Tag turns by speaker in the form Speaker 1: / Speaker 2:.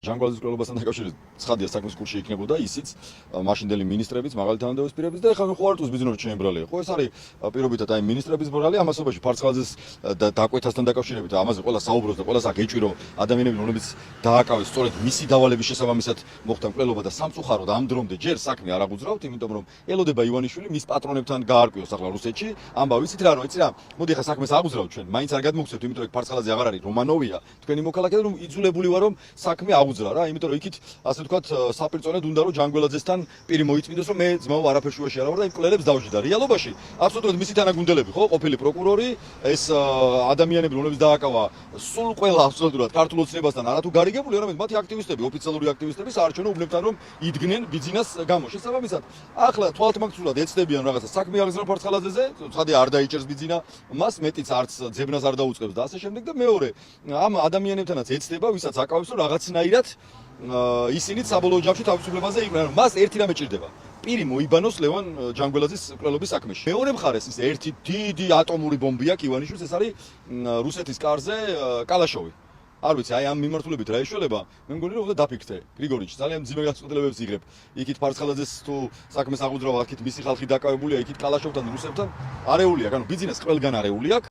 Speaker 1: ჟანგვალის მკვლელობასთან დაკავშირებით ცხადია საქმის კურსში იქნებოდა ისიც მაშინდელი ministrებიც, მაღალი თანამდებობის პირებიც და ეხლა ხო არ თუს ბიზნესში შემბრალია. ხო ეს არის პირობითად აი ministrების ბრალი ამასობაში ფარცხალაძეს დაკვეთასთან დაკავშირებით ამაზე ყველა საუბრობს და ყველას აქ ეჭვირო ადამიანები რომლებიც დააკავეს სწორედ მისი დავალების შესაბამისად მოხდა მკვლელობა და სამწუხაროდ ამ დრომდე ჯერ საქმე არ აღუძრავთ, იმიტომ რომ ელოდება ივანიშვილი მის პატრონებთან გაარკვიოს ახლა რუსეთში. ამბავი იცით რა, იცი რა, მოდი ახლა საქმეს აღუძრავთ ჩვენ, მაინც არ გადმოგცემთ, იმიტომ რომ ფარცხალაძე აღარ არის რომანოვია, თქვენი მოქალაქე და რომ იძულებული ვარ რომ საქმე აღუძრა რა, იმიტომ რომ იქით ასე ვთქვათ საპირწონედ უნდა რომ ჯანგველაძესთან პირი მოიწმინდეს რომ მე ძმაო არაფერ შუაში არ ვარ და იმ მკვლელებს დავში და რეალობაში აბსოლუტურად მისი თანაგუნდელები ხო, ყოფილი პროკურორი, ეს ადამიანები რომლებიც დააკავა სულ ყველა აბსოლუტურად ქართულ ოცნებასთან არათუ გარიგებული, არამედ მათი აქტივისტები, ოფიციალური აქტივისტები საარჩევნო უბნებთან რომ იდგნენ ბიძინას გამო. შესაბამისად, ახლა თვალთმაგცულად ეცდებიან რაღაცა საქმე აღზრდა ფარცხალაძეზე, ცხადია არ დაიჭერს ბიძინა მას, მეტიც არც ძებნას არ დაუწყებს და ასე შემდეგ და მეორე ამ ადამიანებთანაც ეცდება, ვისაც აკავებს რომ რაღაცნაირად ისინიც საბოლოო ჯამში თავისუფლებაზე იყვნენ. მას ერთი რამე ჭირდება. პირი მოიბანოს ლევან ჯანგველაძის მკვლელობის საქმეში. მეორე მხარეს ის ერთი დიდი ატომური ბომბია ივანიშვილს, ეს არის რუსეთის კარზე კალაშოვი. არ ვიცი, აი ამ მიმართულებით რა ეშველება, მე მგონი რომ უნდა დაფიქრდე. გრიგორიჩი ძალიან მძიმე გაწყვეტილებებს იღებ. იქით ფარცხალაძეს თუ საქმეს აღუძრავ, აქეთ მისი ხალხი დაკავებულია, იქით კალაშოვთან რუსებთან არეულია, ანუ ბიზნეს ყველგან არეული აქვს.